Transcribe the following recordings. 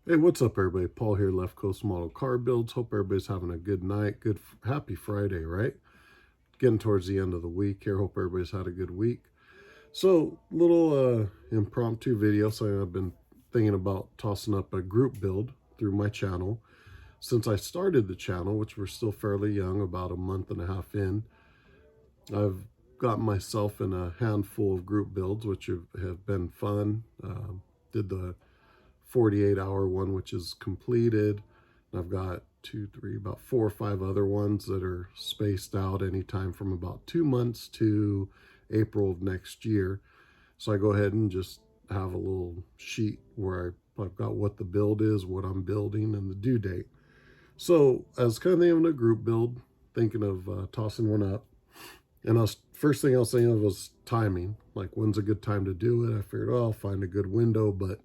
Hey, what's up, everybody? Paul here, Left Coast Model Car Builds. Hope everybody's having a good night. Happy Friday, right? Getting towards the end of the week here. Hope everybody's had a good week. So, little impromptu video. So I've been thinking about tossing up a group build through my channel. Since I started the channel, which we're still fairly young, about a month and a half in, I've got myself in a handful of group builds, which have been fun. Did the 48-hour one, which is completed. I've got about 4 or 5 other ones that are spaced out anytime from about 2 months to April of next year. So I go ahead and just have a little sheet where I've got what the build is, what I'm building, and the due date. So I was kind of thinking of a group build, thinking of tossing one up. And first thing I was thinking of was timing. Like, when's a good time to do it? I figured, oh, I'll find a good window, but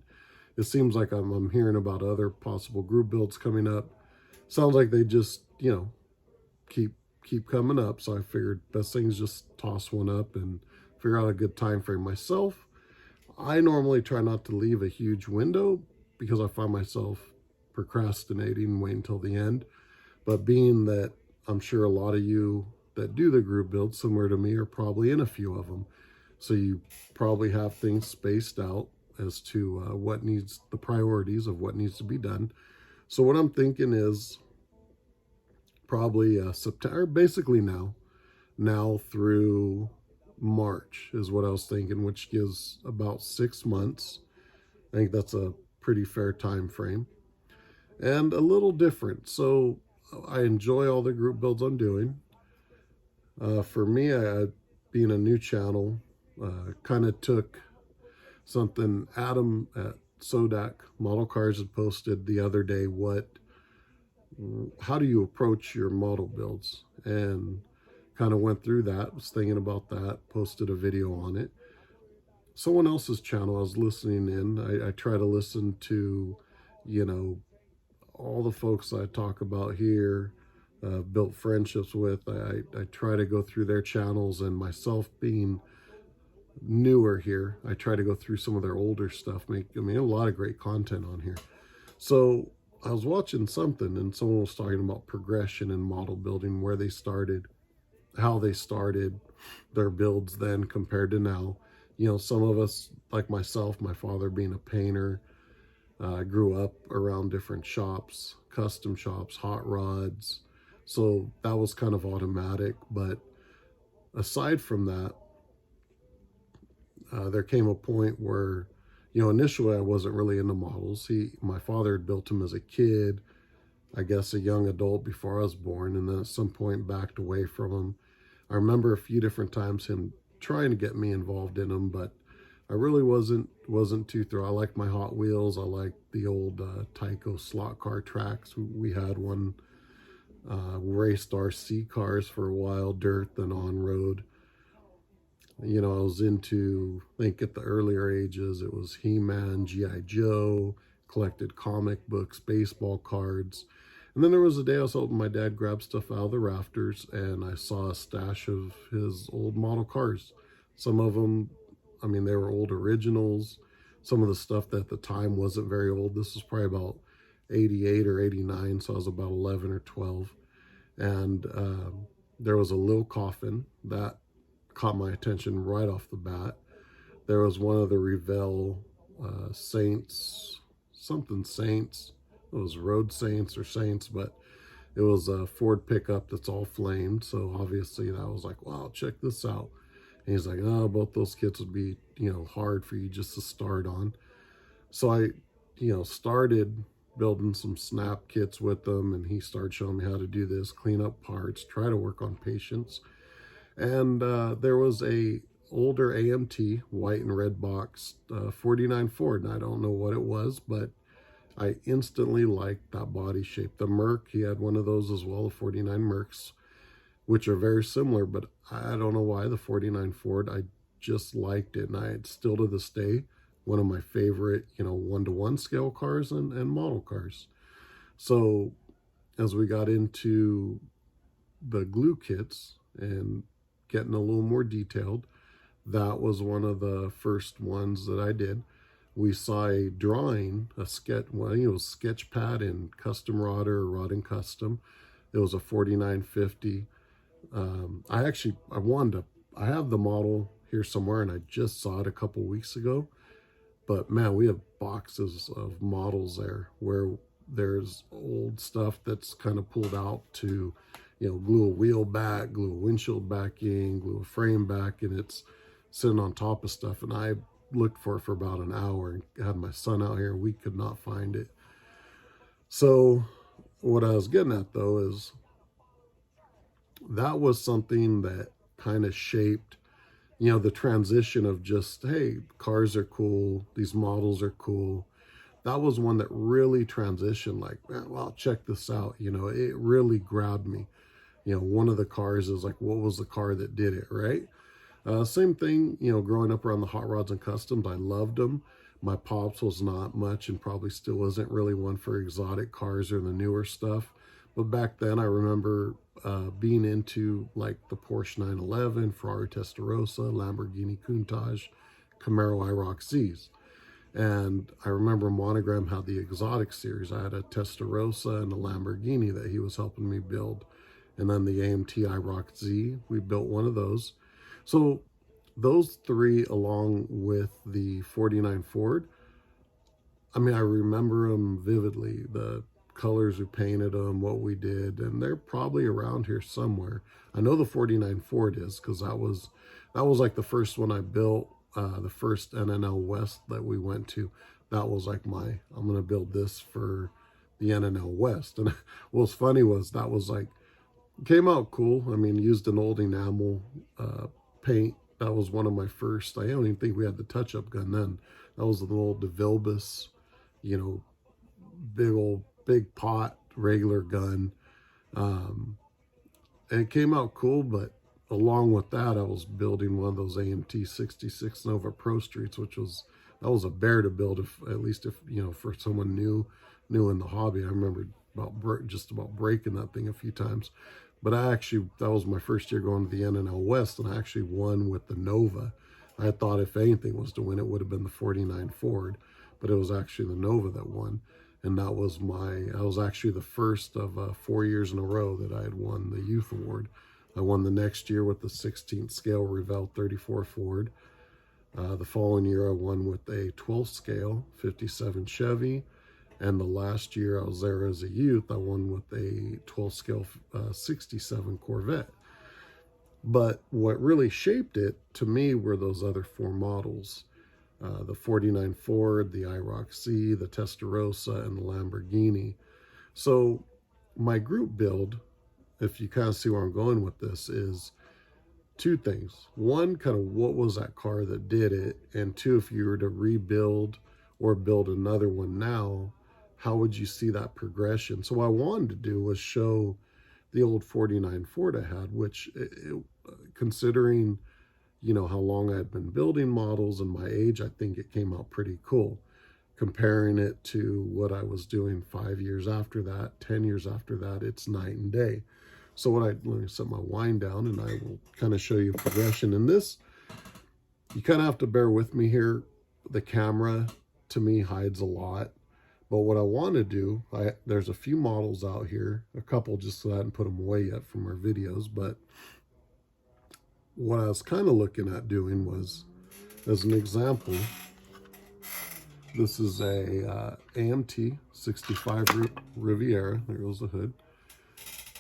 it seems like I'm hearing about other possible group builds coming up. Sounds like they just, keep coming up. So I figured best thing is just toss one up and figure out a good time frame myself. I normally try not to leave a huge window because I find myself procrastinating and waiting until the end. But being that I'm sure a lot of you that do the group builds similar to me are probably in a few of them. So you probably have things spaced out as to what needs, the priorities of what needs to be done. So what I'm thinking is probably September, basically now through March is what I was thinking, which gives about 6 months. I think that's a pretty fair time frame and a little different. So I enjoy all the group builds I'm doing. For me, being a new channel, kind of took something Adam at Sodak Model Cars had posted the other day. How do you approach your model builds? And kind of went through that, was thinking about that, posted a video on it. Someone else's channel, I was listening in. I try to listen to, all the folks I talk about here, built friendships with. I try to go through their channels, and myself being newer here, I try to go through some of their older stuff. A lot of great content on here. So I was watching something, and someone was talking about progression in model building, where they started, how they started their builds then compared to now. Some of us, like myself, my father being a painter, I grew up around different shops, custom shops, hot rods. So that was kind of automatic. But aside from that, there came a point where, initially I wasn't really into models. My father had built them as a kid, I guess a young adult before I was born, and then at some point backed away from them. I remember a few different times him trying to get me involved in them, but I really wasn't too through. I like my Hot Wheels. I like the old Tyco slot car tracks. We had one, raced RC cars for a while, dirt, then on-road. I was into, I think at the earlier ages, it was He-Man, G.I. Joe, collected comic books, baseball cards. And then there was a day I was helping my dad grab stuff out of the rafters, and I saw a stash of his old model cars. Some of them, they were old originals. Some of the stuff that at the time wasn't very old. This was probably about 88 or 89, so I was about 11 or 12. And there was a little coffin that caught my attention right off the bat. There was one of the Revell Saints, something Saints. It was Road Saints or Saints, but it was a Ford pickup that's all flamed. So obviously that was like, wow, check this out. And he's like, oh, both those kits would be, hard for you just to start on. So I, started building some snap kits with them, and he started showing me how to do this, clean up parts, try to work on patience. And there was a older AMT, white and red box, 49 Ford, and I don't know what it was, but I instantly liked that body shape. The Merc, he had one of those as well, the 49 Mercs, which are very similar, but I don't know why the 49 Ford, I just liked it. And it's still to this day one of my favorite, one-to-one scale cars and model cars. So as we got into the glue kits and getting a little more detailed, that was one of the first ones that I did. we saw a drawing, a sketch, well, I think it was Sketchpad in Custom Rod or Rod and Custom. It was a 4950. I have the model here somewhere, and I just saw it a couple weeks ago. But man, we have boxes of models there where there's old stuff that's kind of pulled out to, glue a wheel back, glue a windshield back in, glue a frame back, and it's sitting on top of stuff. And I looked for it for about an hour and had my son out here, and we could not find it. So what I was getting at though is that was something that kind of shaped, the transition of just, hey, cars are cool, these models are cool. That was one that really transitioned, like, man, well, check this out. It really grabbed me. One of the cars is like, what was the car that did it, right? Same thing, growing up around the hot rods and customs, I loved them. My pops was not much and probably still isn't really one for exotic cars or the newer stuff. But back then I remember being into like the Porsche 911, Ferrari Testarossa, Lamborghini Countach, Camaro IROC Zs. And I remember Monogram had the exotic series. I had a Testarossa and a Lamborghini that he was helping me build. And then the AMT IROC Z, we built one of those. So those three, along with the 49 Ford, I mean, I remember them vividly. The colors we painted them, what we did, and they're probably around here somewhere. I know the 49 Ford is, because that was like the first one I built. The first NNL West that we went to, that was like I'm going to build this for the NNL West. And what's funny was that was like, came out cool. I mean, used an old enamel paint. That was one of my first. I don't even think we had the touch-up gun then. That was an old DeVilbiss, big pot, regular gun. And it came out cool, but along with that, I was building one of those AMT 66 Nova Pro Streets, that was a bear to build, at least for someone new in the hobby. I remember just about breaking that thing a few times. But that was my first year going to the NNL West, and I actually won with the Nova. I thought if anything was to win, it would have been the 49 Ford, but it was actually the Nova that won. And I was actually the first of 4 years in a row that I had won the Youth Award. I won the next year with the 16th scale Revell 34 Ford. The following year I won with a 12th scale 57 Chevy. And the last year I was there as a youth, I won with a 12th scale 67 Corvette. But what really shaped it to me were those other four models. The 49 Ford, the IROC Z, the Testarossa, and the Lamborghini. So my group build, if you kind of see where I'm going with this, is two things. One, kind of what was that car that did it? And two, if you were to rebuild or build another one now, how would you see that progression? So what I wanted to do was show the old 49 Ford I had, which considering, how long I had been building models and my age, I think it came out pretty cool. Comparing it to what I was doing 5 years after that, 10 years after that, it's night and day. So let me set my wind down and I will kind of show you progression. In this, you kind of have to bear with me here. The camera, to me, hides a lot. But what I want to do, there's a few models out here, a couple just so I hadn't put them away yet from our videos. But what I was kind of looking at doing was, as an example, this is a AMT 65 Riviera. There goes the hood.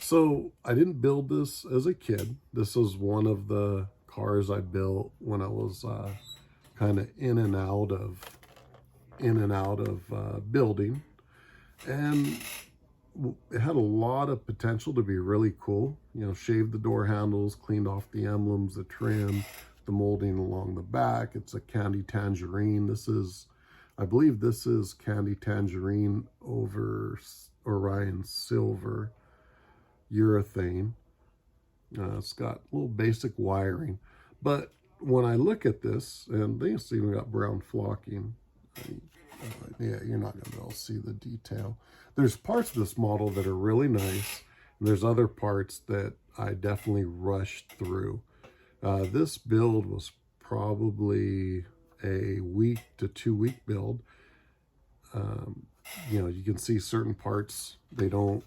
So I didn't build this as a kid. This was one of the cars I built when I was kind of in and out of building, and it had a lot of potential to be really cool. Shaved the door handles, cleaned off the emblems, the trim, the molding along the back. It's a candy tangerine. I believe this is candy tangerine over Orion silver urethane. It's got a little basic wiring, but when I look at this, and it's even got brown flocking, yeah, you're not going to be able to see the detail. There's parts of this model that are really nice, and there's other parts that I definitely rushed through. This build was probably a week to 2 week build. You know, you can see certain parts, they don't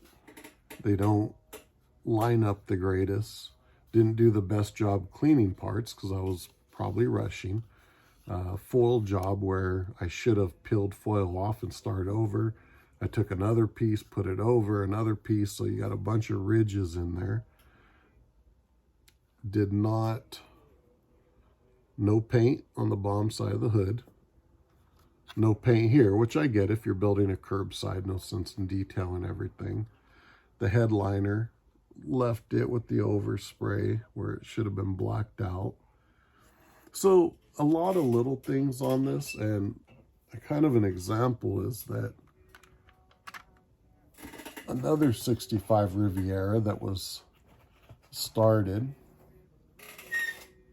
line up the greatest. Didn't do the best job cleaning parts because I was probably rushing. Foil job where I should have peeled foil off and started over. I took another piece, put it over another piece, so you got a bunch of ridges in there. No paint on the bottom side of the hood. No paint here, which I get if you're building a curbside, no sense in detailing everything. The headliner, left it with the overspray where it should have been blacked out. So a lot of little things on this, and a kind of an example is that another 65 Riviera that was started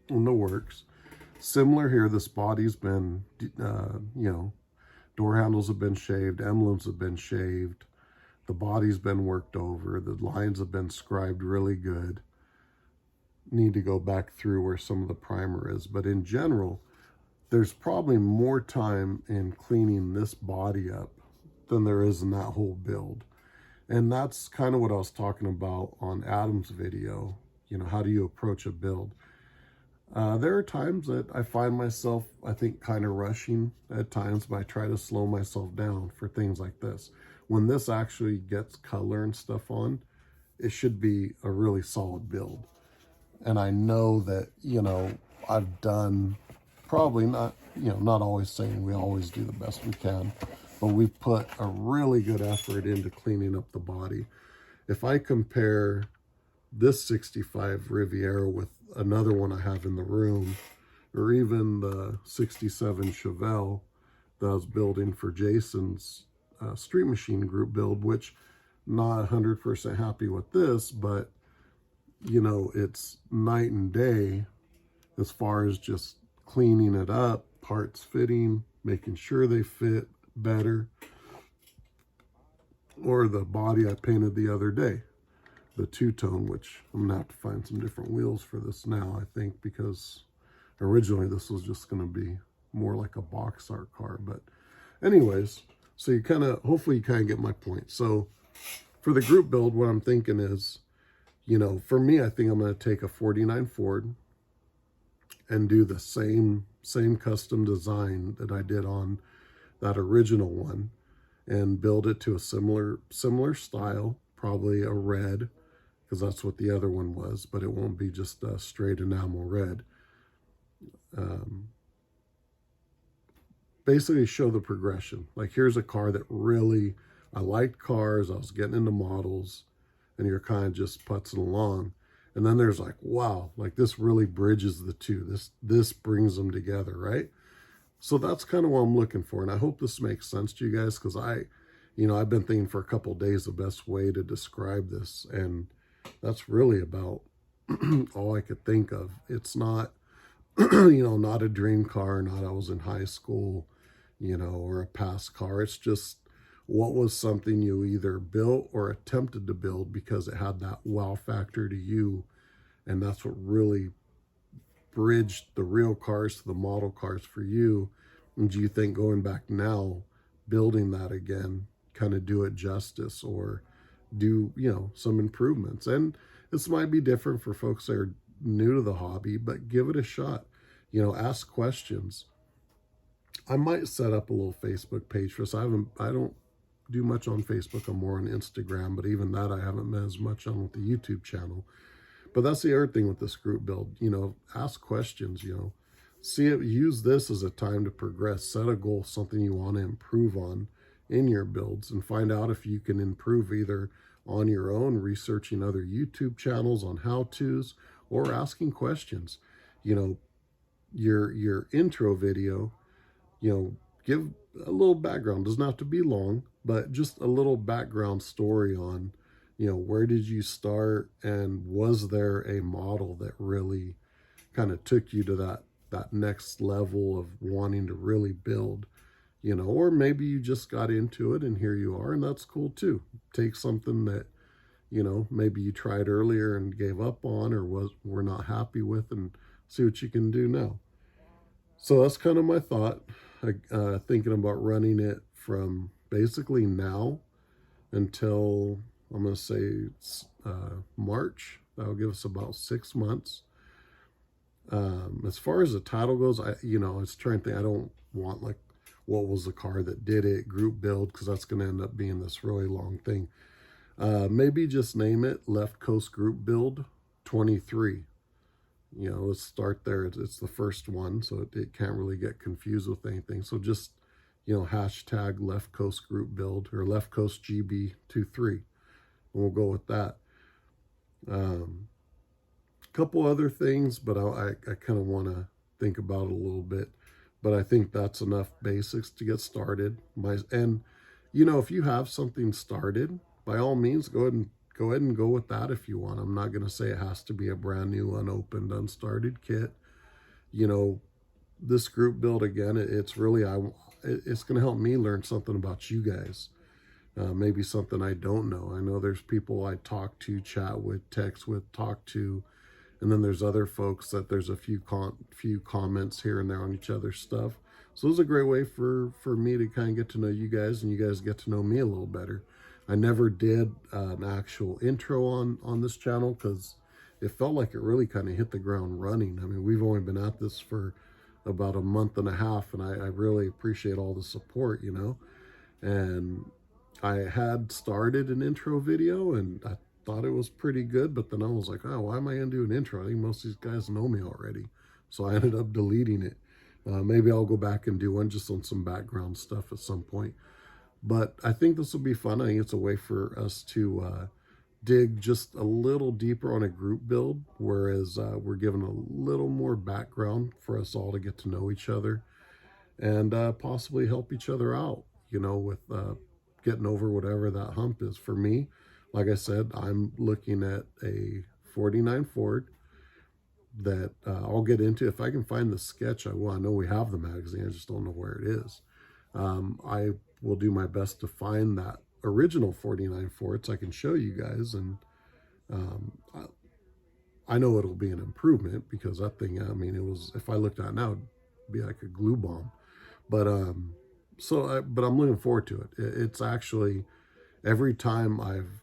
in the works. Similar here, this body's been, you know, door handles have been shaved, emblems have been shaved, the body's been worked over, the lines have been scribed really good. Need to go back through where some of the primer is, but in general, there's probably more time in cleaning this body up than there is in that whole build. And that's kind of what I was talking about on Adam's video. You know, how do you approach a build? There are times that I find myself, I think, kind of rushing at times, but I try to slow myself down for things like this. When this actually gets color and stuff on, it should be a really solid build. And I know that, you know, I've done probably not, you know, not always saying we always do the best we can, but we put a really good effort into cleaning up the body. If I compare this 65 Riviera with another one I have in the room, or even the 67 Chevelle that I was building for Jason's Street Machine Group build, which not 100% happy with this, but you know, it's night and day as far as just cleaning it up, parts fitting, making sure they fit better. Or the body I painted the other day, the two-tone, which I'm gonna have to find some different wheels for this now, I think, because originally this was just gonna be more like a box art car. But anyways, so you kind of, hopefully you kind of get my point. So for the group build, what I'm thinking is, you know, for me, I think I'm going to take a 49 Ford and do the same custom design that I did on that original one and build it to a similar style, probably a red, because that's what the other one was, but it won't be just a straight enamel red. Basically show the progression. Like, here's a car that really, I liked cars, I was getting into models, and you're kind of just putzing along. And then there's like, wow, like this really bridges the two. This brings them together, right? So that's kind of what I'm looking for. And I hope this makes sense to you guys, because I've been thinking for a couple of days the best way to describe this. And that's really about all I could think of. It's not, not a dream car, not I was in high school, or a past car. It's just, what was something you either built or attempted to build because it had that wow factor to you, and that's what really bridged the real cars to the model cars for you. And do you think going back now, building that again, kind of do it justice or do, some improvements? And this might be different for folks that are new to the hobby, but give it a shot. Ask questions. I might set up a little Facebook page for this. I don't do much on Facebook. I'm more on Instagram, but even that I haven't been as much on with the YouTube channel. But that's the other thing with this group build. Ask questions, see it, use this as a time to progress, set a goal, something you want to improve on in your builds, and find out if you can improve either on your own, researching other YouTube channels on how-tos, or asking questions. Your intro video, give a little background. Doesn't have to be long, but just a little background story on, where did you start, and was there a model that really kind of took you to that next level of wanting to really build, or maybe you just got into it and here you are, and that's cool too. Take something that, maybe you tried earlier and gave up on or were not happy with, and see what you can do now. So that's kind of my thought. Thinking about running it from basically now until I'm going to say March. That'll give us about 6 months. As far as the title goes, I was trying to think. I don't want like what was the car that did it group build, because that's going to end up being this really long thing. Maybe just name it Left Coast Group Build 23. Let's start there. It's the first one, so it can't really get confused with anything. So just hashtag Left Coast Group Build or Left Coast GB23, and we'll go with that. Couple other things, but I kind of want to think about it a little bit. But I think that's enough basics to get started. If you have something started, by all means, go ahead and go with that if you want. I'm not going to say it has to be a brand new, unopened, unstarted kit. This group build, again, it's really it's going to help me learn something about you guys. Maybe something I don't know. I know there's people I talk to, chat with, text with, talk to, and then there's other folks that there's a few comments here and there on each other's stuff. So it's a great way for me to kind of get to know you guys, and you guys get to know me a little better. I never did an actual intro on this channel because it felt like it really kind of hit the ground running. I mean, we've only been at this for about a month and a half, and I really appreciate all the support, And I had started an intro video, and I thought it was pretty good, but then I was like, oh, why am I going to do an intro? I think most of these guys know me already. So I ended up deleting it. Maybe I'll go back and do one just on some background stuff at some point. But I think this will be fun. I think it's a way for us to dig just a little deeper on a group build, whereas we're given a little more background for us all to get to know each other and possibly help each other out, with getting over whatever that hump is. For me, like I said, I'm looking at a 49 Ford that I'll get into. If I can find the sketch, I will. I know we have the magazine. I just don't know where it is. I will do my best to find that original 49 Ford so I can show you guys. And I know it'll be an improvement, because that thing, I mean, it was, if I looked at it now, it'd be like a glue bomb. But but I'm looking forward to it. It's actually, every time I've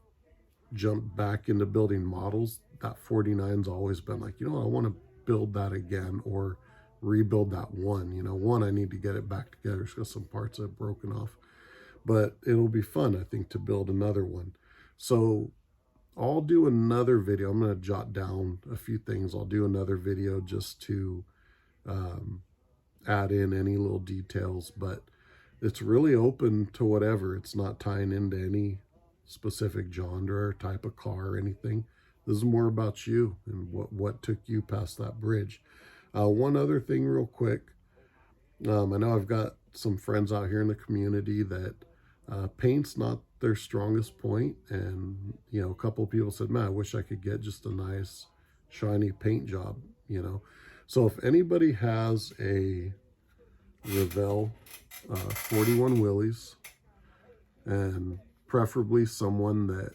jumped back into building models, that 49's always been like, I want to build that again, or rebuild that one. One, I need to get it back together. It's got some parts that have broken off. But it'll be fun, I think, to build another one. So I'll do another video. I'm going to jot down a few things. I'll do another video just to add in any little details, but it's really open to whatever. It's not tying into any specific genre or type of car or anything. This is more about you and what took you past that bridge. One other thing real quick. I know I've got some friends out here in the community that paint's not their strongest point, and a couple of people said, man, I wish I could get just a nice shiny paint job. So if anybody has a Revell 41 Willys, and preferably someone that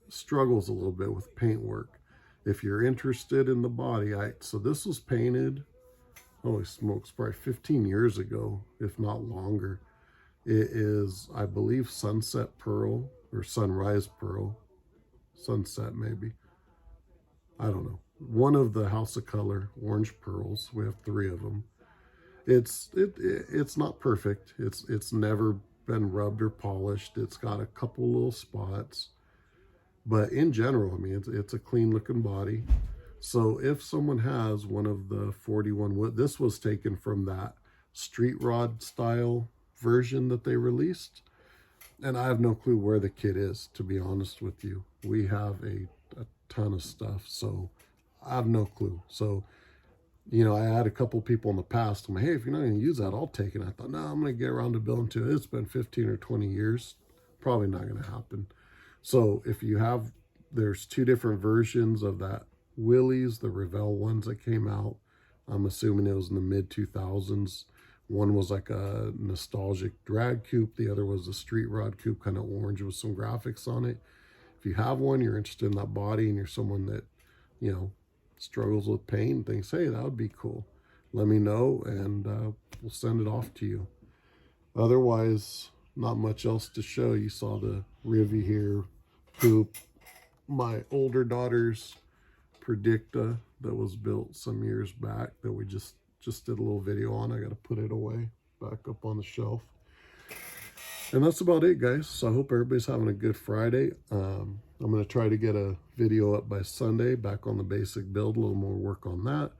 struggles a little bit with paint work, if you're interested in the body, so this was painted, holy smokes, probably 15 years ago, if not longer. It is, I believe, Sunset Pearl or Sunrise Pearl. Sunset, maybe. I don't know. One of the House of Color orange pearls. We have 3 of them. It's not perfect. It's never been rubbed or polished. It's got a couple little spots. But in general, I mean, it's a clean looking body. So if someone has one of the 41, this was taken from that street rod style version that they released, and I have no clue where the kit is, to be honest with you. We have a ton of stuff, so I have no clue. So I had a couple people in the past, I'm like, hey, if you're not going to use that, I'll take it. I thought, no, I'm going to get around to building to it. It's been 15 or 20 years, probably not going to happen. So if you have, there's 2 different versions of that Willys, the Revell ones that came out. I'm assuming it was in the mid 2000s. One was like a nostalgic drag coupe. The other was a street rod coupe, kind of orange with some graphics on it. If you have one, you're interested in that body, and you're someone that, struggles with paint and thinks, hey, that would be cool. let me know, and we'll send it off to you. Otherwise, not much else to show. You saw the Rivy here, poop. My older daughter's Predicta that was built some years back that we just did a little video on. I got to put it away back up on the shelf. And that's about it, guys. So I hope everybody's having a good Friday. I'm going to try to get a video up by Sunday, back on the basic build, a little more work on that.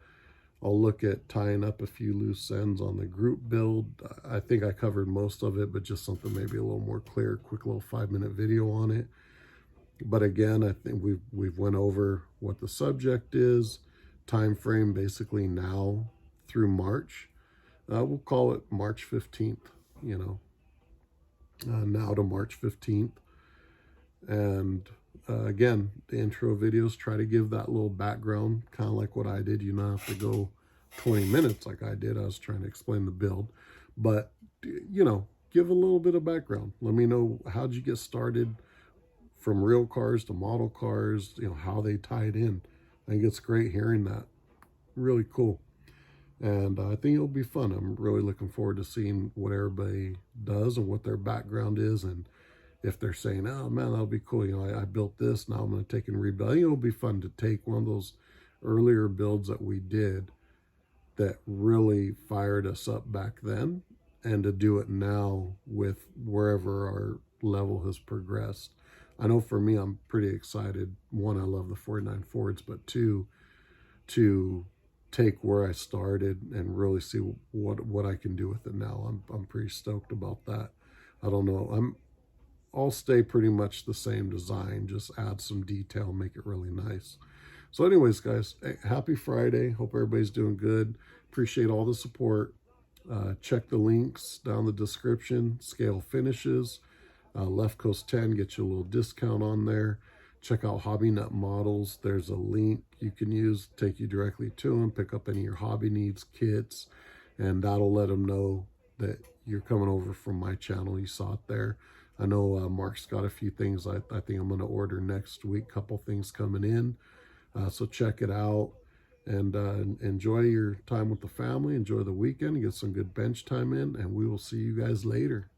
I'll look at tying up a few loose ends on the group build. I think I covered most of it, but just something maybe a little more clear, quick little 5-minute video on it. But again, I think we've went over what the subject is, time frame basically now through March. We'll call it March 15th, you know, now to March 15th. And again, the intro videos try to give that little background, kind of like what I did. You don't have to go 20 minutes like I did. I was trying to explain the build, but you know, give a little bit of background. Let me know, how'd you get started from real cars to model cars, you know, how they tied in. I think it's great hearing that. Really cool. And I think it'll be fun. I'm really looking forward to seeing what everybody does and what their background is, and if they're saying, oh man, that'll be cool, you know, I built this, now I'm going to take and rebuild. I think it'll be fun to take one of those earlier builds that we did that really fired us up back then, and to do it now with wherever our level has progressed. I know for me, I'm pretty excited. One, I love the 49 Fords, but two, to take where I started and really see what I can do with it now. I'm pretty stoked about that. I don't know. I'll stay pretty much the same design, just add some detail, make it really nice. So anyways, guys, happy Friday. Hope everybody's doing good. Appreciate all the support. Check the links down the description. Scale Finishes. Left Coast 10, get you a little discount on there. Check out Hobbynut Models. There's a link you can use, take you directly to them, pick up any of your hobby needs, kits, and that'll let them know that you're coming over from my channel. You saw it there. I know Mark's got a few things I think I'm going to order next week, couple things coming in. So check it out, and enjoy your time with the family. Enjoy the weekend, get some good bench time in, and we will see you guys later.